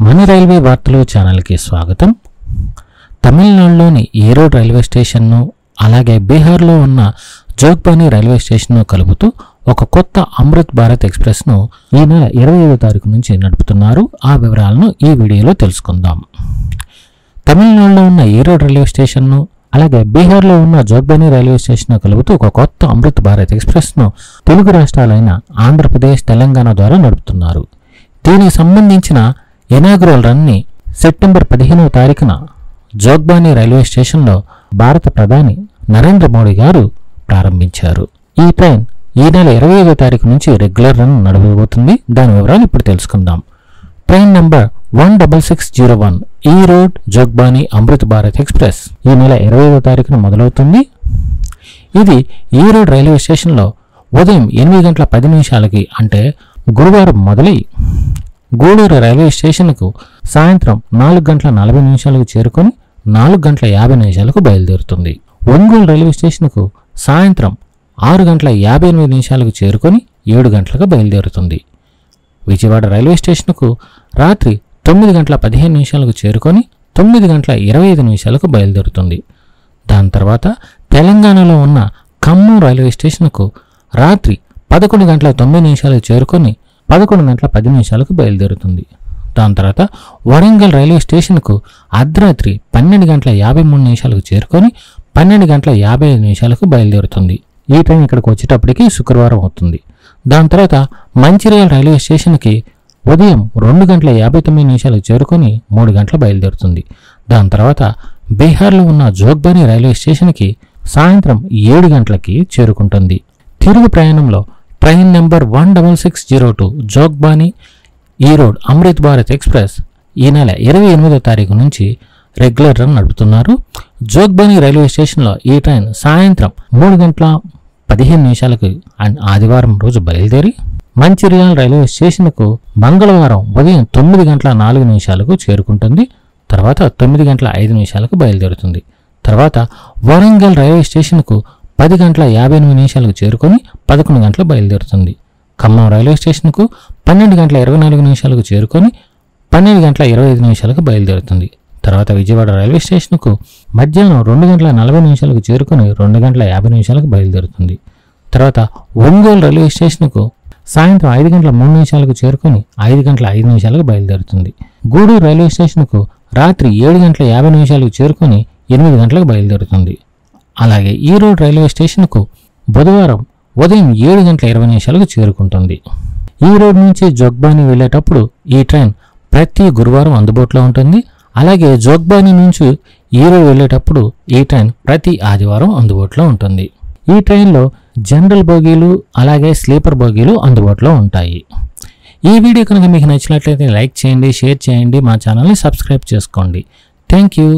మన రైల్వే వార్తలు ఛానల్కి స్వాగతం. తమిళనాడులోని ఈరోడ్ రైల్వే స్టేషన్ను అలాగే బీహార్లో ఉన్న జోగ్బానీ రైల్వే స్టేషన్ను కలుపుతూ ఒక కొత్త అమృత్ భారత్ ఎక్స్ప్రెస్ను ఈ నెల 25వ తారీఖు నుంచి నడుపుతున్నారు. ఆ వివరాలను ఈ వీడియోలో తెలుసుకుందాం. తమిళనాడులో ఉన్న ఈరోడ్ రైల్వే స్టేషన్ను అలాగే బీహార్లో ఉన్న జోగ్బానీ రైల్వే స్టేషన్ను కలుపుతూ ఒక కొత్త అమృత్ భారత్ ఎక్స్ప్రెస్ను తెలుగు రాష్ట్రాలైన ఆంధ్రప్రదేశ్, తెలంగాణ ద్వారా నడుపుతున్నారు. దీనికి సంబంధించిన ఇనాగ్రల్ రన్ని సెప్టెంబర్ 15వ తారీఖున జోగ్బానీ రైల్వే స్టేషన్లో భారత ప్రధాని నరేంద్ర మోడీ గారు ప్రారంభించారు. ఈ ట్రైన్ ఈ నెల 25వ తారీఖు నుంచి రెగ్యులర్ రన్ నడవబోతుంది. దాని వివరాలు ఇప్పుడు తెలుసుకుందాం. Train number 16601 Erode Jogbani Amrit Bharat Express ఈ నెల 25వ తారీఖున మొదలవుతుంది. ఇది ఈరోడ్ రైల్వే స్టేషన్లో ఉదయం 8 గంటల 10 నిమిషాలకి అంటే గురువారం మొదలై గూడూరు రైల్వే స్టేషన్కు సాయంత్రం 4 గంటల 40 నిమిషాలకు చేరుకొని 4 గంటల 50 నిమిషాలకు బయలుదేరుతుంది. ఒంగోలు రైల్వే స్టేషన్కు సాయంత్రం 6 గంటల 58 నిమిషాలకు చేరుకొని 7 గంటలకు బయలుదేరుతుంది. విజయవాడ రైల్వే స్టేషన్కు రాత్రి 9 గంటల 15 నిమిషాలకు చేరుకొని 9 గంటల 25 నిమిషాలకు బయలుదేరుతుంది. దాని తర్వాత తెలంగాణలో ఉన్న ఖమ్మం రైల్వే స్టేషన్కు రాత్రి 11 గంటల 9 నిమిషాలకు చేరుకొని 11 గంటల 10 నిమిషాలకు బయలుదేరుతుంది. దాని తర్వాత వరంగల్ రైల్వే స్టేషన్కు అర్ధరాత్రి 12 గంటల 53 నిమిషాలకు చేరుకొని 12 గంటల 55 నిమిషాలకు బయలుదేరుతుంది. ఈ ట్రైన్ ఇక్కడికి వచ్చేటప్పటికి శుక్రవారం అవుతుంది. దాని తర్వాత మంచిర్యాల రైల్వే స్టేషన్కి ఉదయం 2 గంటల 59 నిమిషాలకు చేరుకొని 3 గంటలు బయలుదేరుతుంది. దాని తర్వాత బీహార్లో ఉన్న జోగ్బానీ రైల్వే స్టేషన్కి సాయంత్రం 7 గంటలకి చేరుకుంటుంది. తిరుగు ప్రయాణంలో train number 16602 Jogbani Erode Amrit Bharat Express ఈ నెల 28వ తారీఖు నుంచి రెగ్యులర్ రన్ నడుపుతున్నారు. జోగ్బానీ రైల్వే స్టేషన్లో ఈ ట్రైన్ సాయంత్రం 3 గంటల 15 నిమిషాలకు ఆదివారం రోజు బయలుదేరి మంచిర్యాల రైల్వే స్టేషన్కు మంగళవారం ఉదయం 9 గంటల 4 నిమిషాలకు చేరుకుంటుంది. తర్వాత 9 గంటల 5 నిమిషాలకు బయలుదేరుతుంది. తర్వాత వరంగల్ రైల్వే స్టేషన్కు 10 గంటల 58 నిమిషాలకు చేరుకొని 11 గంటలు బయలుదేరుతుంది. ఖమ్మం రైల్వే స్టేషన్కు 12 గంటల 24 నిమిషాలకు చేరుకొని 12 గంటల 25 నిమిషాలకు బయలుదేరుతుంది. తర్వాత విజయవాడ రైల్వే స్టేషన్కు మధ్యాహ్నం 2 గంటల 40 నిమిషాలకు చేరుకొని 2 గంటల 50 నిమిషాలకు బయలుదేరుతుంది. తర్వాత ఒంగోలు రైల్వే స్టేషన్కు సాయంత్రం 5 గంటల 3 నిమిషాలకు చేరుకొని 5 గంటల 5 నిమిషాలకు బయలుదేరుతుంది. గూడూరు రైల్వే స్టేషన్కు రాత్రి 7 గంటల 50 నిమిషాలకు చేరుకొని 8 గంటలకు బయలుదేరుతుంది. అలాగే ఈరోడ్ రైల్వే స్టేషన్కు బుధవారం ఉదయం 7 గంటల 20 నిమిషాలకు చేరుకుంటుంది. ఈరోడ్ నుంచి జోగ్బానీ వెళ్ళేటప్పుడు ఈ ట్రైన్ ప్రతి గురువారం అందుబాటులో ఉంటుంది. అలాగే జోగ్బానీ నుంచి ఈరోడ్ వెళ్ళేటప్పుడు ఈ ట్రైన్ ప్రతి ఆదివారం అందుబాటులో ఉంటుంది. ఈ ట్రైన్లో జనరల్ బోగీలు అలాగే స్లీపర్ బోగీలు అందుబాటులో ఉంటాయి. ఈ వీడియో కనుక మీకు నచ్చినట్లయితే లైక్ చేయండి, షేర్ చేయండి, మా ఛానల్ని సబ్స్క్రైబ్ చేసుకోండి. Thank you.